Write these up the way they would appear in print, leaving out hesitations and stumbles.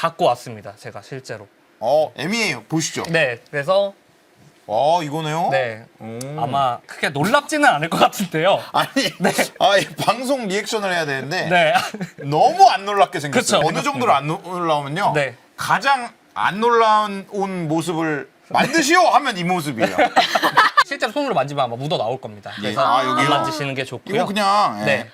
갖고 왔습니다. 제가 실제로. MEA 보시죠. 네, 그래서 이거네요. 네, 아마 크게 놀랍지는 않을 것 같은데요. 아니, 이 방송 리액션을 해야 되는데 네. 너무 안 놀랍게 생겼어요. 그쵸. 어느 정도로 안 놀라우면요. 네. 가장 안 놀라운 모습을 만드시오 하면 이 모습이에요. 실제로 손으로 만지면 아마 묻어 나올 겁니다. 그래서 여기요? 안 만지시는 게 좋고요. 이거 그냥 네.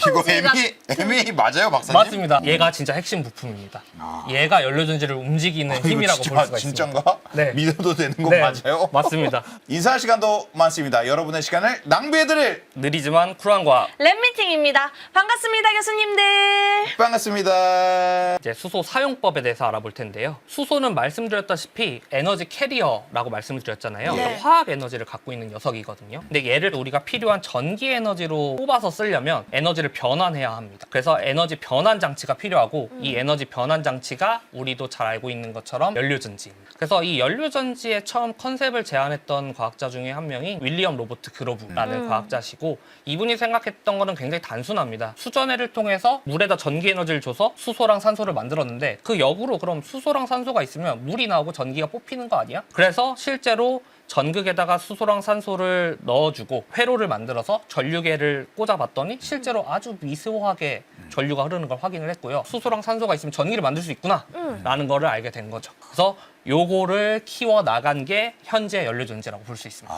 이거 셀로폰지가 MEA 맞아요, 박사님? 맞습니다. 얘가 진짜 핵심 부품입니다. 얘가 연료전지를 움직이는 이거 힘이라고 진짜, 볼 수가 있습니다. 진짠가? 네. 믿어도 되는 거 네, 맞아요? 맞습니다. 인사할 시간도 많습니다. 여러분의 시간을 낭비해드릴 느리지만 쿨한 과학. 랩미팅입니다. 반갑습니다, 교수님들. 반갑습니다. 이제 수소 사용법에 대해서 알아볼 텐데요. 수소는 말씀드렸다시피 에너지 캐리어라고 말씀을 드렸잖아요. 네. 그러니까 화학 에너지를 갖고 있는 녀석이거든요. 근데 얘를 우리가 필요한 전기 에너지로 뽑아서 쓰려면 에너지를 변환해야 합니다. 그래서 에너지 변환 장치가 필요하고 이 에너지 변환 장치가 우리도 잘 알고 있는 것처럼 연료전지입니다. 그래서 이 연료전지의 처음 컨셉을 제안했던 과학자 중에 한 명이 윌리엄 로버트 그로브라는 과학자시고, 이분이 생각했던 거는 굉장히 단순합니다. 수전해를 통해서 물에다 전기 에너지를 줘서 수소랑 산소를 만들었는데, 그 역으로 그럼 수소랑 산소가 있으면 물이 나오고 전기가 뽑히는 거 아니야? 그래서 실제로 전극에다가 수소랑 산소를 넣어주고 회로를 만들어서 전류계를 꽂아봤더니 실제로 아주 미세하게 전류가 흐르는 걸 확인을 했고요. 수소랑 산소가 있으면 전기를 만들 수 있구나 라는 거를 알게 된 거죠. 그래서 요거를 키워 나간 게 현재 연료전지라고 볼 수 있습니다.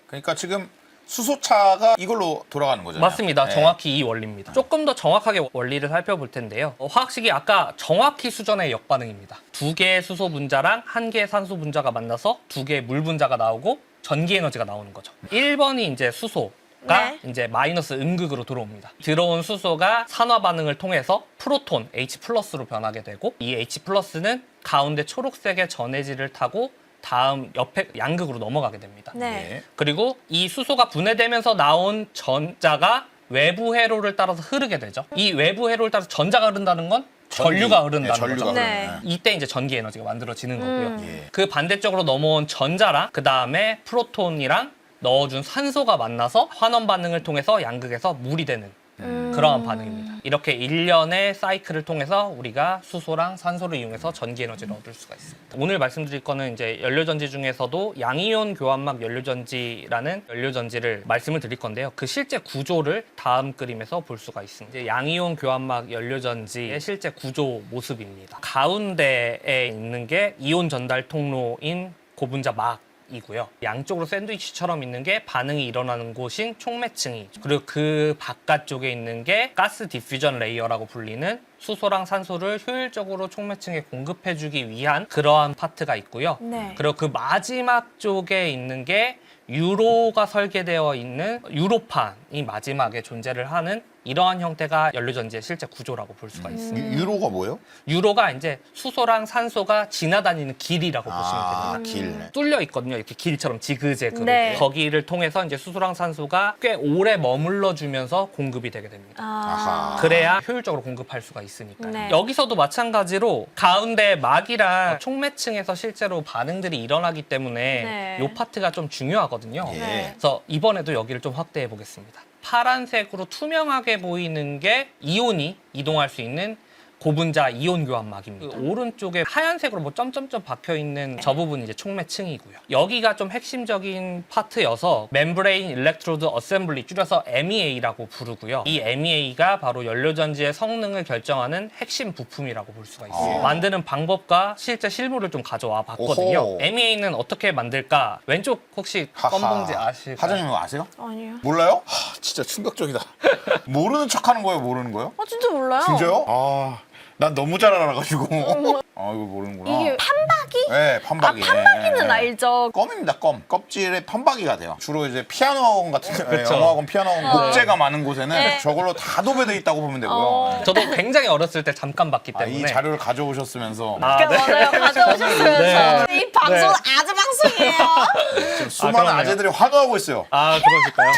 그러니까 지금 수소차가 이걸로 돌아가는 거잖아요. 맞습니다. 네. 정확히 이 원리입니다. 조금 더 정확하게 원리를 살펴볼 텐데요. 화학식이 아까 정확히 수전의 역반응입니다. 두 개의 수소 분자랑 한 개의 산소 분자가 만나서 두 개의 물 분자가 나오고 전기 에너지가 나오는 거죠. 1번이 이제 수소가 네. 이제 마이너스 음극으로 들어옵니다. 들어온 수소가 산화 반응을 통해서 프로톤 H+로 변하게 되고, 이 H+는 가운데 초록색의 전해질을 타고 다음 옆에 양극으로 넘어가게 됩니다. 네. 그리고 이 수소가 분해되면서 나온 전자가 외부 회로를 따라서 흐르게 되죠. 이 외부 회로를 따라서 전자가 흐른다는 건 전류가 흐른다는 전류가 거죠. 네. 흐르는. 이때 이제 전기 에너지가 만들어지는 거고요. 예. 그 반대쪽으로 넘어온 전자랑 그 다음에 프로톤이랑 넣어준 산소가 만나서 환원 반응을 통해서 양극에서 물이 되는 그러한 반응입니다. 이렇게 일련의 사이클을 통해서 우리가 수소랑 산소를 이용해서 전기 에너지를 얻을 수가 있습니다. 오늘 말씀드릴 거는 이제 연료전지 중에서도 양이온 교환막 연료전지라는 연료전지를 말씀을 드릴 건데요. 그 실제 구조를 다음 그림에서 볼 수가 있습니다. 이제 양이온 교환막 연료전지의 실제 구조 모습입니다. 가운데에 있는 게 이온 전달 통로인 고분자 막 이고요. 양쪽으로 샌드위치처럼 있는 게 반응이 일어나는 곳인 촉매층이, 그리고 그 바깥쪽에 있는 게 가스 디퓨전 레이어라고 불리는 수소랑 산소를 효율적으로 촉매층에 공급해주기 위한 그러한 파트가 있고요. 네. 그리고 그 마지막 쪽에 있는 게 유로가 설계되어 있는 유로판이 마지막에 존재를 하는 이러한 형태가 연료전지의 실제 구조라고 볼 수가 있습니다. 유로가 뭐예요? 유로가 이제 수소랑 산소가 지나다니는 길이라고 보시면 됩니다. 길. 뚫려 있거든요. 이렇게 길처럼 지그재그로. 네. 거기를 통해서 이제 수소랑 산소가 꽤 오래 머물러 주면서 공급이 되게 됩니다. 아하. 그래야 효율적으로 공급할 수가 있으니까요. 네. 여기서도 마찬가지로 가운데 막이랑 촉매층에서 실제로 반응들이 일어나기 때문에 네. 이 파트가 좀 중요하거든요. 예. 네. 그래서 이번에도 여기를 좀 확대해 보겠습니다. 파란색으로 투명하게 보이는 게 이온이 이동할 수 있는 고분자 이온 교환막입니다. 그 오른쪽에 하얀색으로 뭐 점점점 박혀 있는 저 부분이 이제 촉매층이고요. 여기가 좀 핵심적인 파트여서 멤브레인 일렉트로드 어셈블리, 줄여서 MEA라고 부르고요. 이 MEA가 바로 연료전지의 성능을 결정하는 핵심 부품이라고 볼 수가 있어요. 만드는 방법과 실제 실물을 좀 가져와 봤거든요. 오호. MEA는 어떻게 만들까? 왼쪽 혹시 하하. 검봉지 아실까요? 하정님 이거 아세요? 아니요. 몰라요? 진짜 충격적이다. 모르는 척하는 거예요, 모르는 거예요? 진짜 몰라요. 진짜요? 난 너무 잘 알아가지고. 이거 모르는구나. 이게 판박이? 네, 판박이. 판박이는 예. 알죠. 껌입니다, 껌. 껍질에 판박이가 돼요. 주로 이제 피아노 학원 같은 데, 그쵸. 영어학원, 피아노 학원, 목재가 많은 곳에는 네. 저걸로 다 도배돼 있다고 보면 되고요. 저도 굉장히 어렸을 때 잠깐 봤기 때문에. 이 자료를 가져오셨으면서 아, 네. 맞아요. 가져오셨으면서. 이 방송 네. 아재 방송이에요. 지금 수많은 그러네요. 아재들이 환호하고 있어요. 아, 그러실까요?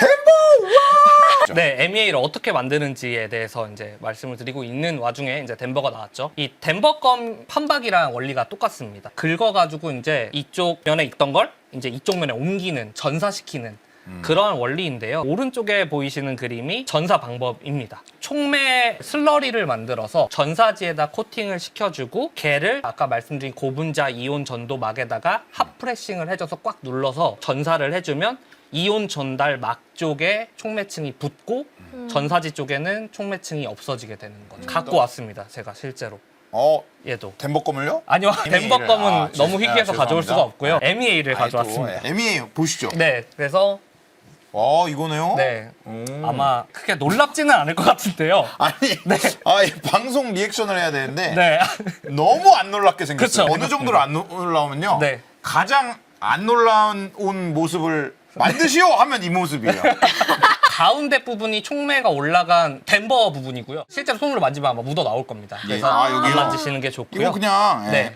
네, MEA를 어떻게 만드는지에 대해서 이제 말씀을 드리고 있는 와중에 이제 덴버가 나왔죠. 이 덴버껌 판박이랑 원리가 똑같습니다. 긁어가지고 이제 이쪽 면에 있던 걸 이제 이쪽 면에 옮기는, 전사시키는 그런 원리인데요. 오른쪽에 보이시는 그림이 전사 방법입니다. 촉매 슬러리를 만들어서 전사지에다 코팅을 시켜주고 걔를 아까 말씀드린 고분자 이온 전도 막에다가 핫프레싱을 해줘서 꽉 눌러서 전사를 해주면 이온 전달 막 쪽에 촉매층이 붙고 전사지 쪽에는 촉매층이 없어지게 되는 거죠. 갖고 왔습니다. 제가 실제로. 얘도. 덴버껌을요? 아니요. MEA 를. 덴버껌은 너무 희귀해서 죄송합니다. 가져올 수가 없고요. 네. MEA를 가져왔습니다. MEA 보시죠. 네, 그래서 이거네요. 네 아마 크게 놀랍지는 않을 것 같은데요. 아니, 이 방송 리액션을 해야 되는데 네, 너무 안 놀랍게 생겼어요. 그쵸. 어느 정도로 안 놀라우면요. 네. 가장 안 놀라운 모습을 만드시오 하면 이 모습이에요. 가운데 부분이 촉매가 올라간 덴버 부분이고요. 실제로 손으로 만지면 아마 묻어 나올 겁니다. 그래서 안 여기요? 만지시는 게 좋고요. 이거 그냥 네.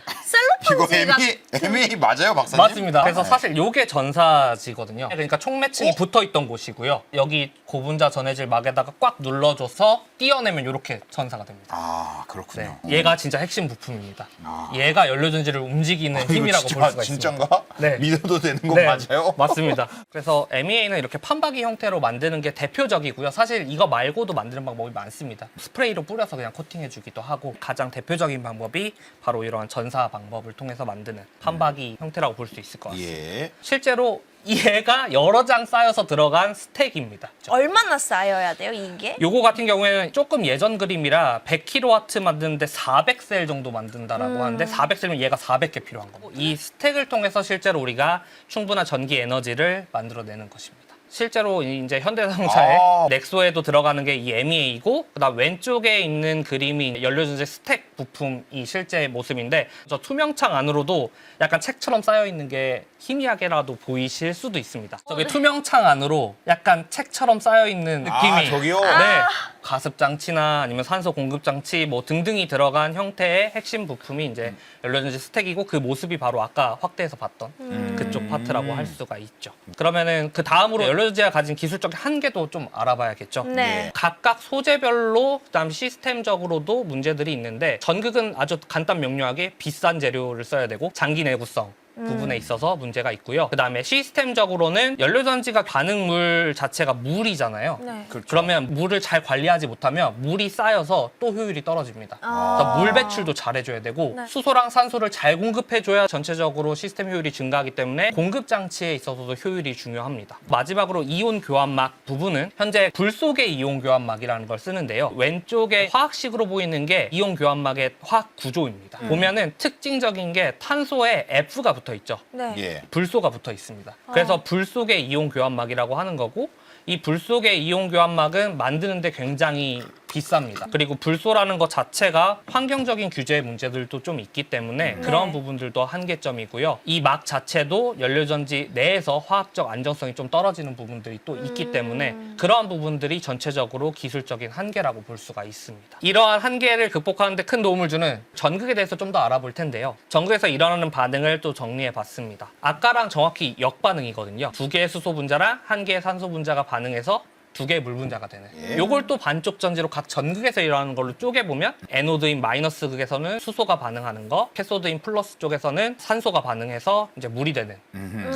이거 셀로폰지가 MEA 맞아요, 박사님? 맞습니다. 그래서 네. 사실 요게 전사지거든요. 그러니까 촉매층이 붙어 있던 곳이고요. 여기 고분자 전해질 막에다가 꽉 눌러줘서 띄어내면 이렇게 전사가 됩니다. 아, 네. 그렇군요. 얘가 진짜 핵심 부품입니다. 얘가 연료전지를 움직이는 이거 힘이라고 진짜- 볼 수가 있습니다. 진짠가? 네. 믿어도 되는 거 네, 맞아요? 맞습니다. 그래서 MEA는 이렇게 판박이 형태로 만드는 게 대표적이고요. 사실 이거 말고도 만드는 방법이 많습니다. 스프레이로 뿌려서 그냥 코팅해주기도 하고 가장 대표적인 방법이 바로 이러한 전사 방법을 통해서 만드는 판박이 형태라고 볼 수 있을 것 같습니다. 예. 실제로 얘가 여러 장 쌓여서 들어간 스택입니다. 얼마나 쌓여야 돼요, 이게? 요거 같은 경우에는 조금 예전 그림이라 100kW 만드는데 400셀 정도 만든다라고 하는데 400셀이면 얘가 400개 필요한 거고 이 스택을 통해서 실제로 우리가 충분한 전기 에너지를 만들어내는 것입니다. 실제로 이제 현대자동차의 넥소에도 들어가는 게 이 MEA이고 그다음 왼쪽에 있는 그림이 연료전지 스택 부품이 실제 모습인데 저 투명창 안으로도 약간 책처럼 쌓여 있는 게 희미하게라도 보이실 수도 있습니다. 저기 투명창 안으로 약간 책처럼 쌓여 있는 느낌이 저기요? 네. 가습 장치나 아니면 산소 공급 장치 뭐 등등이 들어간 형태의 핵심 부품이 이제 연료전지 스택이고 그 모습이 바로 아까 확대해서 봤던 그쪽 파트라고 할 수가 있죠. 그러면은 그 다음으로 연료전지가 가진 기술적 한계도 좀 알아봐야겠죠. 네. 각각 소재별로 그다음 시스템적으로도 문제들이 있는데 전극은 아주 간단 명료하게 비싼 재료를 써야 되고 장기 내구성 부분에 있어서 문제가 있고요. 그다음에 시스템적으로는 연료전지가 반응물 자체가 물이잖아요. 네. 그러면 물을 잘 관리하지 못하면 물이 쌓여서 또 효율이 떨어집니다. 그래서 물 배출도 잘 해줘야 되고 네. 수소랑 산소를 잘 공급해줘야 전체적으로 시스템 효율이 증가하기 때문에 공급 장치에 있어서도 효율이 중요합니다. 마지막으로 이온 교환막 부분은 현재 불 속의 이온 교환막이라는 걸 쓰는데요. 왼쪽에 화학식으로 보이는 게 이온 교환막의 화학 구조입니다. 보면은 특징적인 게 탄소에 F가 붙어 있죠. 네. 예. 불소가 붙어 있습니다. 그래서 불 속의 이온 교환막이라고 하는 거고 이 불 속의 이온 교환막은 만드는데 굉장히 비쌉니다. 그리고 불소라는 것 자체가 환경적인 규제의 문제들도 좀 있기 때문에 그런 부분들도 한계점이고요. 이 막 자체도 연료전지 내에서 화학적 안정성이 좀 떨어지는 부분들이 또 있기 때문에 그러한 부분들이 전체적으로 기술적인 한계라고 볼 수가 있습니다. 이러한 한계를 극복하는 데 큰 도움을 주는 전극에 대해서 좀 더 알아볼 텐데요. 전극에서 일어나는 반응을 또 정리해 봤습니다. 아까랑 정확히 역반응이거든요. 두 개의 수소 분자랑 한 개의 산소 분자가 반응해서 두 개의 물 분자가 되는. 요걸 또 반쪽 전지로 각 전극에서 일어나는 걸로 쪼개보면 에노드인 마이너스 극에서는 수소가 반응하는 거, 캐소드인 플러스 쪽에서는 산소가 반응해서 이제 물이 되는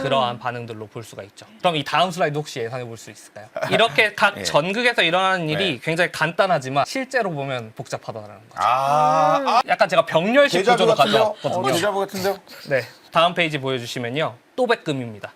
그러한 반응들로 볼 수가 있죠. 그럼 이 다음 슬라이드 혹시 예상해 볼 수 있을까요? 이렇게 각 전극에서 일어나는 일이 굉장히 간단하지만 실제로 보면 복잡하다는 거죠. 약간 제가 병렬식 데자부 구조로 같은데요? 가져왔거든요. 데자부 같은데요? 네. 다음 페이지 보여주시면요. 또 백금입니다.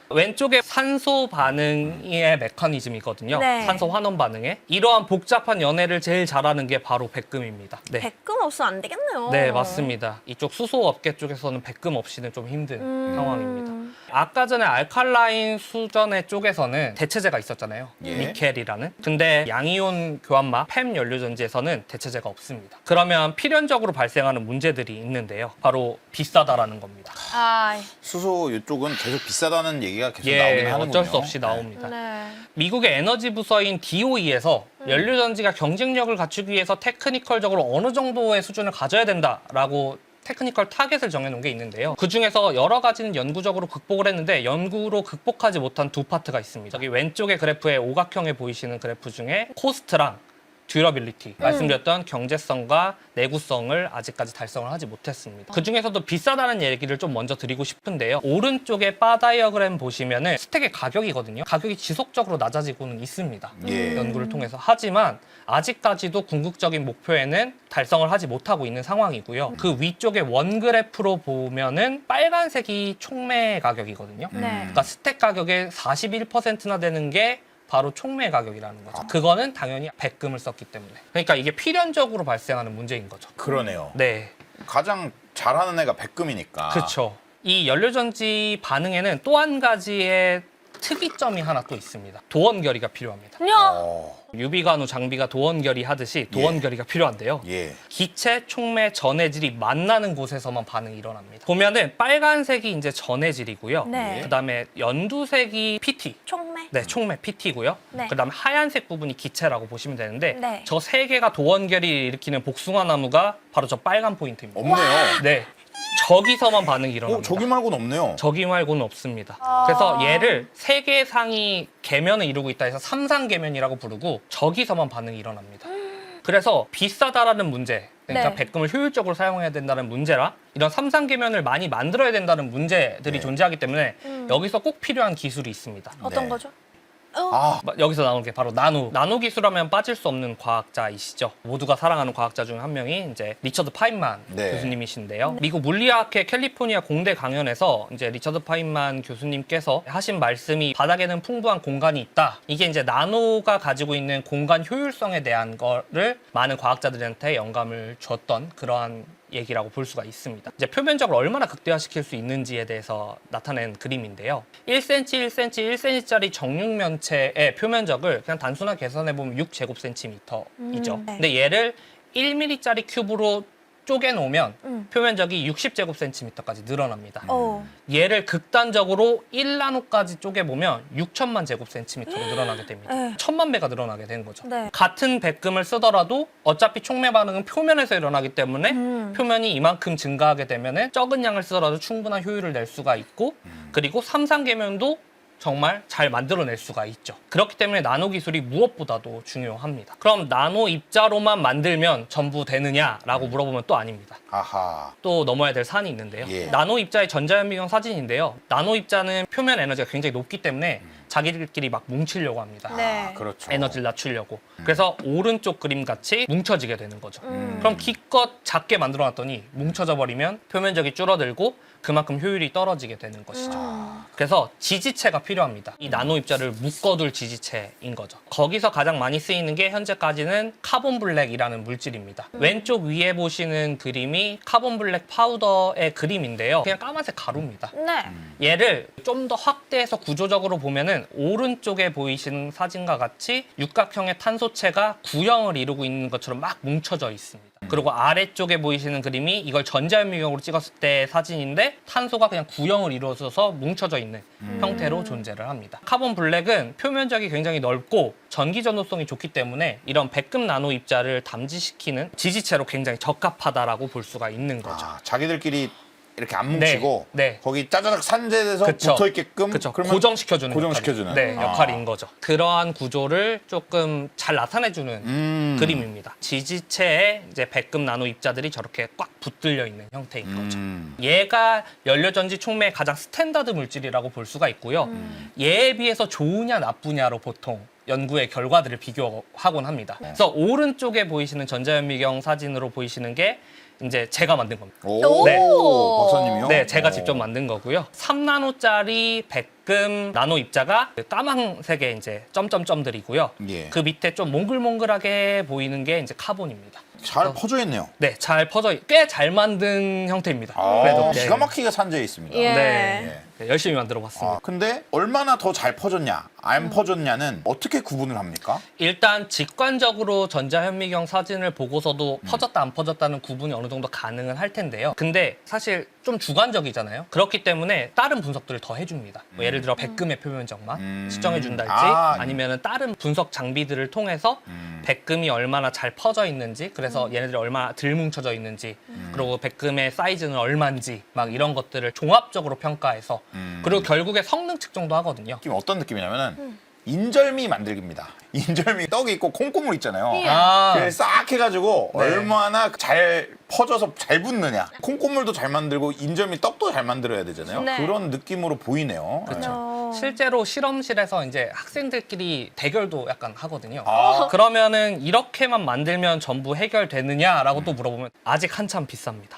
왼쪽에 산소 반응의 메커니즘이거든요. 네. 산소 환원 반응에. 이러한 복잡한 연애를 제일 잘하는 게 바로 백금입니다. 네. 백금 없으면 안 되겠네요. 네, 맞습니다. 이쪽 수소 업계 쪽에서는 백금 없이는 좀 힘든 상황입니다. 아까 전에 알칼라인 수전의 쪽에서는 대체제가 있었잖아요. 예. 니켈이라는. 근데 양이온 교환막 팸 연료전지에서는 대체제가 없습니다. 그러면 필연적으로 발생하는 문제들이 있는데요. 바로 비싸다라는 겁니다. 아, 수소 이쪽은 계속 비싸다는 얘기가 계속 나오긴 예, 하는군요. 어쩔 수 없이 나옵니다. 네. 미국의 에너지 부서인 DOE에서 연료전지가 경쟁력을 갖추기 위해서 테크니컬적으로 어느 정도의 수준을 가져야 된다라고 테크니컬 타겟을 정해놓은 게 있는데요. 그중에서 여러 가지는 연구적으로 극복을 했는데 연구로 극복하지 못한 두 파트가 있습니다. 저기 왼쪽의 그래프에 오각형에 보이시는 그래프 중에 코스트랑 듀러빌리티, 말씀드렸던 경제성과 내구성을 아직까지 달성을 하지 못했습니다. 그중에서도 비싸다는 얘기를 좀 먼저 드리고 싶은데요. 오른쪽에 바 다이어그램 보시면은 스택의 가격이거든요. 가격이 지속적으로 낮아지고는 있습니다. 예. 연구를 통해서. 하지만 아직까지도 궁극적인 목표에는 달성을 하지 못하고 있는 상황이고요. 그 위쪽에 원 그래프로 보면은 빨간색이 촉매 가격이거든요. 네. 그러니까 스택 가격의 41%나 되는 게 바로 촉매 가격이라는 거죠. 그거는 당연히 백금을 썼기 때문에. 그러니까 이게 필연적으로 발생하는 문제인 거죠. 그러네요. 네, 가장 잘하는 애가 백금이니까. 그렇죠. 이 연료전지 반응에는 또 한 가지의 특이점이 하나 또 있습니다. 도원결의가 필요합니다. 야, 어, 유비관우 장비가 도원결의 하듯이 도원결의가 필요한데요. 예. 기체, 촉매, 전해질이 만나는 곳에서만 반응이 일어납니다. 보면은 빨간색이 이제 전해질이고요. 네. 그다음에 연두색이 PT. 총매. 네, 촉매 PT고요. 네. 그다음에 하얀색 부분이 기체라고 보시면 되는데 네. 저 세 개가 도원결의를 일으키는 복숭아 나무가 바로 저 빨간 포인트입니다. 없네요. 네. 저기서만 반응이 일어납니다. 저기 말고는 없네요. 저기 말고는 없습니다. 그래서 얘를 세계 상위 계면을 이루고 있다 해서 삼상계면이라고 부르고 저기서만 반응이 일어납니다. 그래서 비싸다라는 문제, 그러니까 네. 백금을 효율적으로 사용해야 된다는 문제랑 이런 삼상계면을 많이 만들어야 된다는 문제들이 네. 존재하기 때문에 여기서 꼭 필요한 기술이 있습니다. 어떤 네. 거죠? 아, 여기서 나오는 게 바로 나노 기술하면 빠질 수 없는 과학자이시죠. 모두가 사랑하는 과학자 중 한 명이 이제 리처드 파인만 네. 교수님이신데요. 미국 물리학회 캘리포니아 공대 강연에서 이제 리처드 파인만 교수님께서 하신 말씀이 바닥에는 풍부한 공간이 있다. 이게 이제 나노가 가지고 있는 공간 효율성에 대한 거를 많은 과학자들한테 영감을 줬던 그러한 얘기라고 볼 수가 있습니다. 이제 표면적으로 얼마나 극대화시킬 수 있는지에 대해서 나타낸 그림인데요. 1cm, 1cm, 1cm짜리 정육면체의 표면적을 그냥 단순하게 계산해보면 6제곱센티미터이죠. 네. 근데 얘를 1mm짜리 큐브로 쪼개놓으면 표면적이 60제곱센티미터까지 늘어납니다. 어. 얘를 극단적으로 1나노까지 쪼개보면 6천만 제곱센티미터로 늘어나게 됩니다. 네. 1000만 배가 늘어나게 되는 거죠. 네. 같은 백금을 쓰더라도 어차피 촉매 반응은 표면에서 일어나기 때문에 표면이 이만큼 증가하게 되면 적은 양을 쓰더라도 충분한 효율을 낼 수가 있고 그리고 삼상계면도 정말 잘 만들어낼 수가 있죠. 그렇기 때문에 나노 기술이 무엇보다도 중요합니다. 그럼 나노 입자로만 만들면 전부 되느냐라고 물어보면 또 아닙니다. 아하. 또 넘어야 될 산이 있는데요. 예. 나노 입자의 전자현미경 사진인데요. 나노 입자는 표면 에너지가 굉장히 높기 때문에 자기들끼리 막 뭉치려고 합니다. 네. 아, 그렇죠. 에너지를 낮추려고. 그래서 오른쪽 그림 같이 뭉쳐지게 되는 거죠. 그럼 기껏 작게 만들어놨더니 뭉쳐져 버리면 표면적이 줄어들고 그만큼 효율이 떨어지게 되는 것이죠. 그래서 지지체가 필요합니다. 이 나노 입자를 묶어둘 지지체인 거죠. 거기서 가장 많이 쓰이는 게 현재까지는 카본 블랙이라는 물질입니다. 왼쪽 위에 보시는 그림이 카본 블랙 파우더의 그림인데요. 그냥 까만색 가루입니다. 네. 얘를 좀 더 확대해서 구조적으로 보면은 오른쪽에 보이시는 사진과 같이 육각형의 탄소체가 구형을 이루고 있는 것처럼 막 뭉쳐져 있습니다. 그리고 아래쪽에 보이시는 그림이 이걸 전자현미경으로 찍었을 때 사진인데 탄소가 그냥 구형을 이루어져서 뭉쳐져 있는 형태로 존재를 합니다. 카본 블랙은 표면적이 굉장히 넓고 전기 전도성이 좋기 때문에 이런 백금 나노 입자를 담지시키는 지지체로 굉장히 적합하다라고 볼 수가 있는 거죠. 아, 자기들끼리 이렇게 안 뭉치고 네. 거기 짜자작 산재돼서 그쵸. 붙어 있게끔 그쵸. 그러면 고정시켜주는 고정시켜주는. 역할이, 네, 아. 역할인 거죠. 그러한 구조를 조금 잘 나타내주는 그림입니다. 지지체에 이제 백금 나노 입자들이 저렇게 꽉 붙들려 있는 형태인 거죠. 얘가 연료전지 촉매의 가장 스탠다드 물질이라고 볼 수가 있고요. 얘에 비해서 좋으냐 나쁘냐로 보통 연구의 결과들을 비교하곤 합니다. 그래서 오른쪽에 보이시는 전자현미경 사진으로 보이시는 게 이제 제가 만든 겁니다. 오, 네. 박사님이요? 네, 제가 오. 직접 만든 거고요. 3나노짜리 백금 나노 입자가 까만색의 이제 점점점들이고요. 예. 그 밑에 좀 몽글몽글하게 보이는 게 이제 카본입니다. 잘 퍼져 있네요. 네, 잘 퍼져, 꽤 잘 만든 형태입니다. 아, 그래도 기가 막히게 산재해 있습니다. 예. 네, 네, 열심히 만들어 봤습니다. 아, 근데 얼마나 더 잘 퍼졌냐, 안 퍼졌냐는 어떻게 구분을 합니까? 일단 직관적으로 전자현미경 사진을 보고서도 퍼졌다 안 퍼졌다는 구분이 어느 정도 가능은 할 텐데요. 근데 사실 좀 주관적이잖아요. 그렇기 때문에 다른 분석들을 더 해줍니다. 뭐 예를 들어 백금의 표면적만 측정해준달지 아니면 다른 분석 장비들을 통해서 백금이 얼마나 잘 퍼져 있는지, 그래서 얘네들이 얼마나 덜 뭉쳐져 있는지, 그리고 백금의 사이즈는 얼마인지 막 이런 것들을 종합적으로 평가해서 그리고 결국에 성능 측정도 하거든요. 느낌이 어떤 느낌이냐면은 인절미 만들기입니다. 인절미 떡이 있고 콩고물 있잖아요. 아, 그걸 싹 해가지고 네. 얼마나 잘 퍼져서 잘 붙느냐. 콩고물도 잘 만들고 인절미 떡도 잘 만들어야 되잖아요. 네. 그런 느낌으로 보이네요. 네. 실제로 실험실에서 이제 학생들끼리 대결도 약간 하거든요. 아. 그러면은 이렇게만 만들면 전부 해결되느냐라고 또 물어보면 아직 한참 비쌉니다.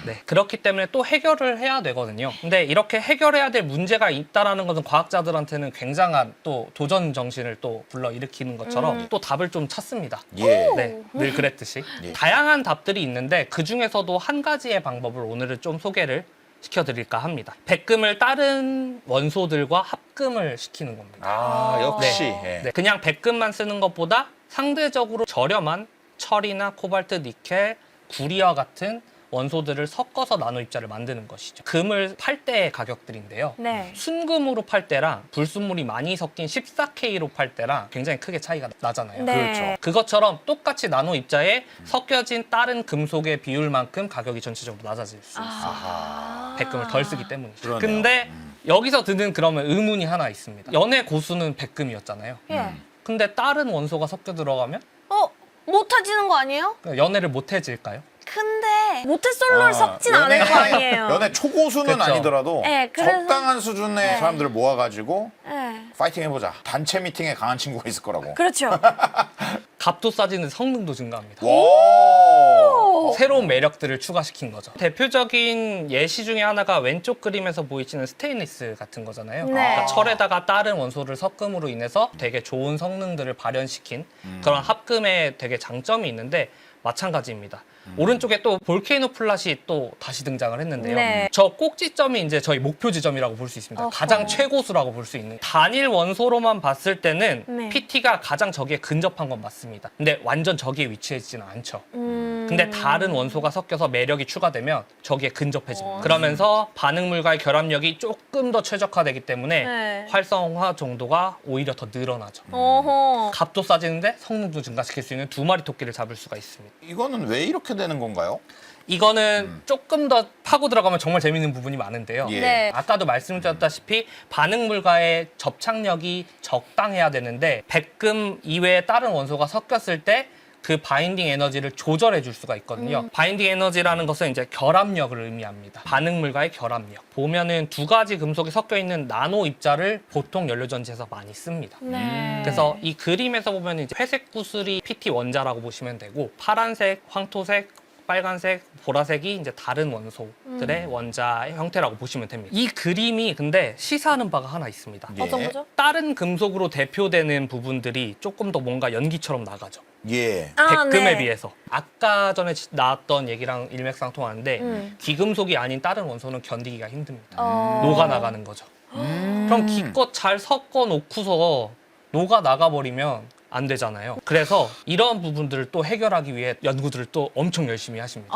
네, 그렇기 때문에 또 해결을 해야 되거든요. 근데 이렇게 해결해야 될 문제가 있다라는 것은 과학자들한테는 굉장한 또 도전 정신을 또 불러일으키는 것처럼 또 답을 좀 찾습니다. 예. 네, 늘 그랬듯이. 예. 다양한 답들이 있는데 그 중에서도 한 가지의 방법을 오늘은 좀 소개를 시켜드릴까 합니다. 백금을 다른 원소들과 합금을 시키는 겁니다. 아, 역시. 예. 네, 그냥 백금만 쓰는 것보다 상대적으로 저렴한 철이나 코발트, 니켈, 구리와 같은 원소들을 섞어서 나노 입자를 만드는 것이죠. 금을 팔 때의 가격들인데요. 네. 순금으로 팔 때랑 불순물이 많이 섞인 14K로 팔 때랑 굉장히 크게 차이가 나잖아요. 네. 그렇죠. 그것처럼 똑같이 나노 입자에 섞여진 다른 금속의 비율만큼 가격이 전체적으로 낮아질 수 있어요. 아. 백금을 덜 쓰기 때문이죠. 그러네요. 근데 여기서 드는 그러면 의문이 하나 있습니다. 연애 고수는 백금이었잖아요. 예. 근데 다른 원소가 섞여 들어가면 못 타지는 거 아니에요? 연애를 못 해질까요? 근데 모태솔로를 섞진 않을 거 아니에요. 연애 초고수는 그쵸. 아니더라도 네, 그래서- 적당한 수준의 네. 사람들을 모아가지고 네. 파이팅 해보자. 단체 미팅에 강한 친구가 있을 거라고. 그렇죠. 값도 싸지는 성능도 증가합니다. 와. 새로운 매력들을 추가시킨 거죠. 대표적인 예시 중에 하나가 왼쪽 그림에서 보이시는 스테인리스 같은 거잖아요. 네. 그러니까 철에다가 다른 원소를 섞음으로 인해서 되게 좋은 성능들을 발현시킨 그런 합금에 되게 장점이 있는데 마찬가지입니다. 오른쪽에 또 볼케이노 플랫이 또 다시 등장을 했는데요. 네. 저 꼭지점이 이제 저희 목표 지점이라고 볼 수 있습니다. 어허. 가장 최고수라고 볼 수 있는. 단일 원소로만 봤을 때는 네. PT가 가장 저기에 근접한 건 맞습니다. 근데 완전 저기에 위치해지지는 않죠. 근데 다른 원소가 섞여서 매력이 추가되면 저기에 근접해집니다. 그러면서 반응물과의 결합력이 조금 더 최적화되기 때문에 네. 활성화 정도가 오히려 더 늘어나죠. 어허. 값도 싸지는데 성능도 증가시킬 수 있는 두 마리 토끼를 잡을 수가 있습니다. 이거는 왜 이렇게 되는 건가요? 이거는 조금 더 파고 들어가면 정말 재밌는 부분이 많은데요. 예. 네. 아까도 말씀드렸다시피 반응물과의 접착력이 적당해야 되는데 백금 이외에 다른 원소가 섞였을 때 그 바인딩 에너지를 조절해 줄 수가 있거든요. 바인딩 에너지라는 것은 이제 결합력을 의미합니다. 반응물과의 결합력. 보면은 두 가지 금속이 섞여 있는 나노 입자를 보통 연료전지에서 많이 씁니다. 네. 그래서 이 그림에서 보면 이제 회색 구슬이 PT 원자라고 보시면 되고 파란색, 황토색, 빨간색, 보라색이 이제 다른 원소들의 원자의 형태라고 보시면 됩니다. 이 그림이 근데 시사하는 바가 하나 있습니다. 예. 어떤 거죠? 다른 금속으로 대표되는 부분들이 조금 더 뭔가 연기처럼 나가죠. 예. 백금에 네. 비해서. 아까 전에 나왔던 얘기랑 일맥상통하는데 귀금속이 아닌 다른 원소는 견디기가 힘듭니다. 녹아나가는 거죠. 그럼 기껏 잘 섞어 놓고서 녹아나가 버리면 안 되잖아요. 그래서 이런 부분들을 또 해결하기 위해 연구들을 또 엄청 열심히 하십니다.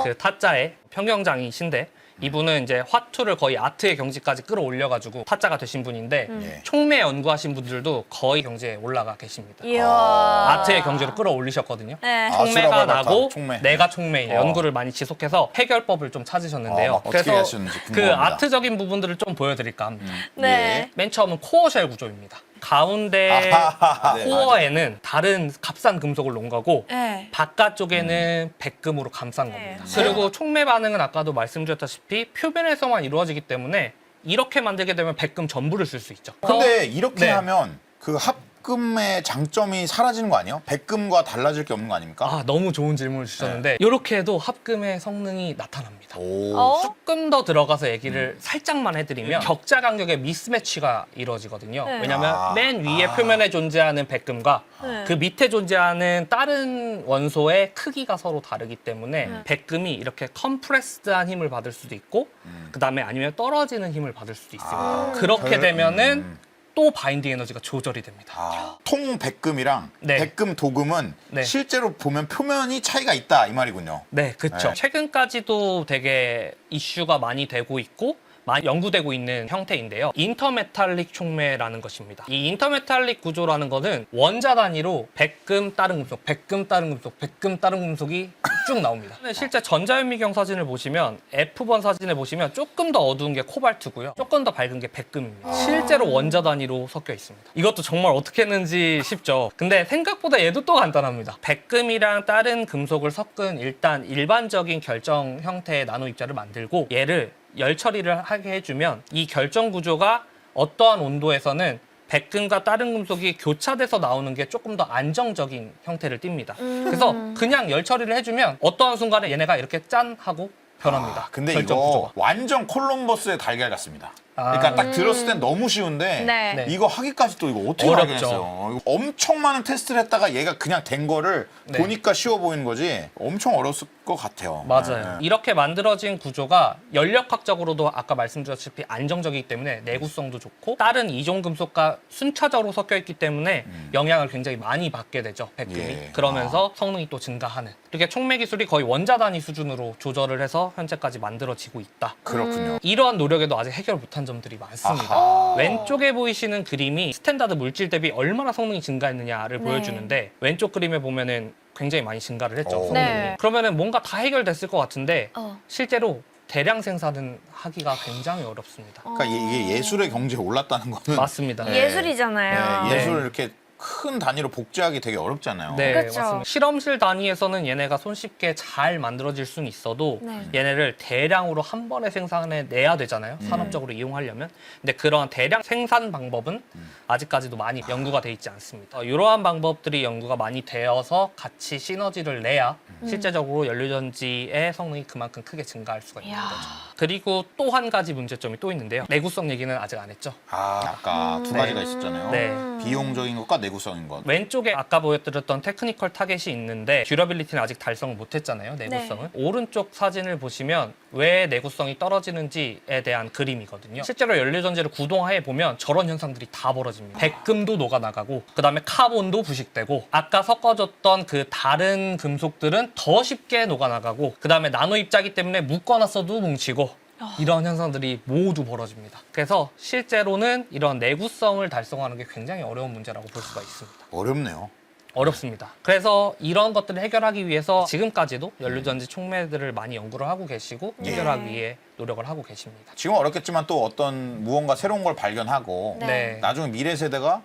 그 타짜의 평경장이신데 이분은 이제 화투를 거의 아트의 경지까지 끌어올려가지고 타짜가 되신 분인데 예. 촉매 연구하신 분들도 거의 경지에 올라가 계십니다. 이야. 아트의 경지로 끌어올리셨거든요. 네. 아, 촉매가 수라발바타, 나고 촉매. 내가 촉매 어. 연구를 많이 지속해서 해결법을 좀 찾으셨는데요. 어떻게 그래서 하셨는지 그 궁금합니다. 아트적인 부분들을 좀 보여드릴까 합니다. 네. 맨 처음은 코어쉘 구조입니다. 가운데 아하하하. 네, 코어에는 다른 값싼 금속을 놓은 거고 네. 바깥쪽에는 백금으로 감싼 겁니다. 네. 그리고 촉매 반응은 아까도 말씀드렸다시피 표면에서만 이루어지기 때문에 이렇게 만들게 되면 백금 전부를 쓸 수 있죠. 근데 이렇게 네. 하면 그 합금의 장점이 사라지는 거 아니에요? 백금과 달라질 게 없는 거 아닙니까? 아, 너무 좋은 질문을 주셨는데 이렇게 해도 합금의 성능이 나타납니다. 오. 조금 더 들어가서 얘기를 살짝만 해드리면 격자 간격의 미스매치가 이루어지거든요. 네. 왜냐하면 아. 맨 위에 표면에 존재하는 백금과 네. 그 밑에 존재하는 다른 원소의 크기가 서로 다르기 때문에 백금이 이렇게 컴프레스드한 힘을 받을 수도 있고 그 다음에 아니면 떨어지는 힘을 받을 수도 있습니다. 그렇게 되면은 또 바인딩 에너지가 조절이 됩니다. 아, 통 백금이랑 네. 백금 도금은 네. 실제로 보면 표면이 차이가 있다 이 말이군요. 네, 그렇죠. 네. 최근까지도 되게 이슈가 많이 되고 있고 많이 연구되고 있는 형태인데요. 인터메탈릭 촉매라는 것입니다. 이 인터메탈릭 구조라는 거는 원자 단위로 백금 다른 금속, 백금 다른 금속, 백금 다른 금속이 쭉 나옵니다. 실제 전자현미경 사진을 보시면 F번 사진을 보시면 조금 더 어두운 게 코발트고요. 조금 더 밝은 게 백금입니다. 실제로 원자 단위로 섞여 있습니다. 이것도 정말 어떻게 했는지 싶죠. 근데 생각보다 얘도 또 간단합니다. 백금이랑 다른 금속을 섞은 일단 일반적인 결정 형태의 나노 입자를 만들고 얘를 열 처리를 하게 해주면 이 결정 구조가 어떠한 온도에서는 백금과 다른 금속이 교차돼서 나오는 게 조금 더 안정적인 형태를 띱니다. 그래서 그냥 열 처리를 해주면 어떠한 순간에 얘네가 이렇게 짠 하고 변합니다. 근데 결정 이거 구조가. 완전 콜럼버스의 달걀 같습니다. 그러니까 딱 들었을 땐 너무 쉬운데 네. 네. 이거 하기까지 또 이거 어떻게 어렵죠. 발견했어요? 이거 엄청 많은 테스트를 했다가 얘가 그냥 된 거를 네. 보니까 쉬워 보이는 거지 엄청 어려웠을 것 같아요. 맞아요. 네. 이렇게 만들어진 구조가 연력학적으로도 아까 말씀드렸다시피 안정적이기 때문에 내구성도 좋고 다른 이종 금속과 순차적으로 섞여 있기 때문에 영향을 굉장히 많이 받게 되죠. 백금이. 예. 그러면서 성능이 또 증가하는. 이렇게 촉매 기술이 거의 원자 단위 수준으로 조절을 해서 현재까지 만들어지고 있다. 그렇군요. 이러한 노력에도 아직 해결 못한 점들이 많습니다. 아하. 왼쪽에 보이시는 그림이 스탠다드 물질 대비 얼마나 성능이 증가했느냐를 네. 보여주는데 왼쪽 그림에 보면은 굉장히 많이 증가를 했죠. 오. 성능이. 네. 그러면은 뭔가 다 해결됐을 것 같은데 실제로 대량 생산은 하기가 굉장히 어렵습니다. 그러니까 이게 예술의 경지에 올랐다는 거는 맞습니다. 네. 예술이잖아요. 네, 예술을 네. 이렇게 큰 단위로 복제하기 되게 어렵잖아요. 네, 그렇죠. 맞습니다. 실험실 단위에서는 얘네가 손쉽게 잘 만들어질 수는 있어도 네. 얘네를 대량으로 한 번에 생산해 내야 되잖아요. 산업적으로 이용하려면. 근데 그러한 대량 생산 방법은 아직까지도 많이 연구가 돼 있지 않습니다. 이러한 방법들이 연구가 많이 되어서 같이 시너지를 내야 실제적으로 연료전지의 성능이 그만큼 크게 증가할 수가 있는 이야. 거죠. 그리고 또 한 가지 문제점이 또 있는데요. 내구성 얘기는 아직 안 했죠. 아까 두 가지가 있었잖아요. 네. 비용적인 것과 내구성인 것. 왼쪽에 아까 보여드렸던 테크니컬 타겟이 있는데 듀러빌리티는 아직 달성을 못했잖아요. 내구성은. 오른쪽 사진을 보시면 왜 내구성이 떨어지는지에 대한 그림이거든요. 실제로 연료전지를 구동해 보면 저런 현상들이 다 벌어집니다. 백금도 녹아나가고 그 다음에 카본도 부식되고 아까 섞어줬던 그 다른 금속들은 더 쉽게 녹아나가고 그 다음에 나노 입자기 때문에 묶어놨어도 뭉치고 이런 현상들이 모두 벌어집니다. 그래서 실제로는 이런 내구성을 달성하는 게 굉장히 어려운 문제라고 볼 수가 있습니다. 어렵네요. 어렵습니다. 그래서 이런 것들을 해결하기 위해서 지금까지도 연료전지 촉매들을 많이 연구를 하고 계시고 해결하기 위해 노력을 하고 계십니다. 지금 어렵겠지만 또 어떤 무언가 새로운 걸 발견하고 네. 나중에 미래 세대가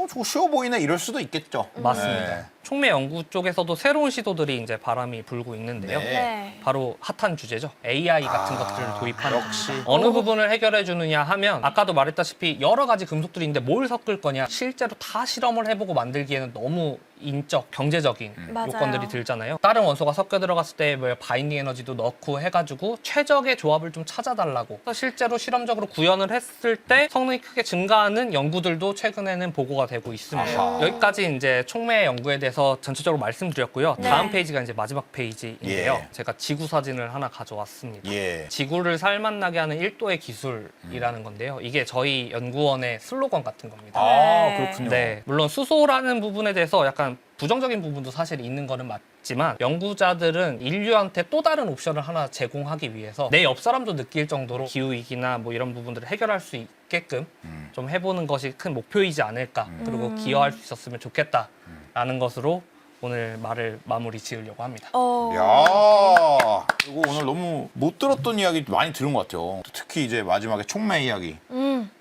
저거 쉬워 보이네 이럴 수도 있겠죠. 맞습니다. 네. 촉매 연구 쪽에서도 새로운 시도들이 이제 바람이 불고 있는데요. 네. 네. 바로 핫한 주제죠. AI 같은 것들을 도입하는 역시. 겁니다. 어느 부분을 해결해 주느냐 하면 아까도 말했다시피 여러 가지 금속들이 있는데 뭘 섞을 거냐 실제로 다 실험을 해보고 만들기에는 너무 인적, 경제적인 맞아요. 요건들이 들잖아요. 다른 원소가 섞여 들어갔을 때 뭐 바인딩 에너지도 넣고 해가지고 최적의 조합을 좀 찾아달라고. 그래서 실제로 실험적으로 구현을 했을 때 성능이 크게 증가하는 연구들도 최근에는 보고가 되고 있습니다. 아하. 여기까지 이제 촉매 연구에 대해서 전체적으로 말씀드렸고요. 네. 다음 페이지가 이제 마지막 페이지인데요. 예. 제가 지구 사진을 하나 가져왔습니다. 예. 지구를 살맛나게 하는 1도의 기술이라는 건데요. 이게 저희 연구원의 슬로건 같은 겁니다. 아 네. 그렇군요. 네, 물론 수소라는 부분에 대해서 약간 부정적인 부분도 사실 있는 거는 맞지만 연구자들은 인류한테 또 다른 옵션을 하나 제공하기 위해서 내 옆 사람도 느낄 정도로 기후위기나 뭐 이런 부분들을 해결할 수 있게끔 좀 해보는 것이 큰 목표이지 않을까. 그리고 기여할 수 있었으면 좋겠다라는 것으로 오늘 말을 마무리 지으려고 합니다. 야, 이거 오늘 너무 못 들었던 이야기 많이 들은 것 같아요. 특히 이제 마지막에 촉매 이야기.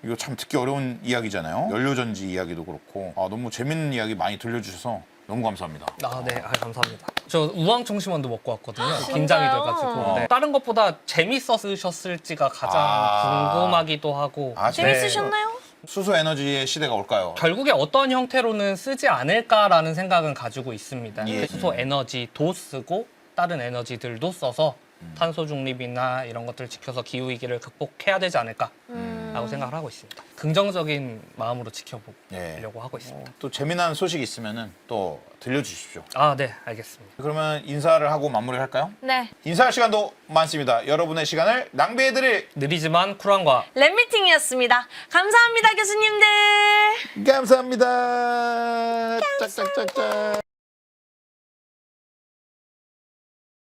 이거 참 듣기 어려운 이야기잖아요. 연료전지 이야기도 그렇고. 너무 재밌는 이야기 많이 들려주셔서 너무 감사합니다. 아, 네, 감사합니다. 저 우황청심원도 먹고 왔거든요. 진짜요? 긴장이 돼가지고. 네. 다른 것보다 재밌었으셨을지가 가장 궁금하기도 하고. 아, 재밌으셨나요? 수소 에너지의 시대가 올까요? 결국에 어떤 형태로는 쓰지 않을까라는 생각은 가지고 있습니다. 예. 수소 에너지도 쓰고 다른 에너지들도 써서 탄소 중립이나 이런 것들을 지켜서 기후 위기를 극복해야 되지 않을까라고 생각을 하고 있습니다. 긍정적인 마음으로 지켜보려고 예. 하고 있습니다. 또 재미난 소식 있으면은 또 들려주십시오. 아, 네, 알겠습니다. 그러면 인사를 하고 마무리할까요? 네. 인사할 시간도 많습니다. 여러분의 시간을 낭비해드릴 느리지만 쿨함과 랩미팅이었습니다. 감사합니다, 교수님들. 감사합니다. 짝짝짝짝.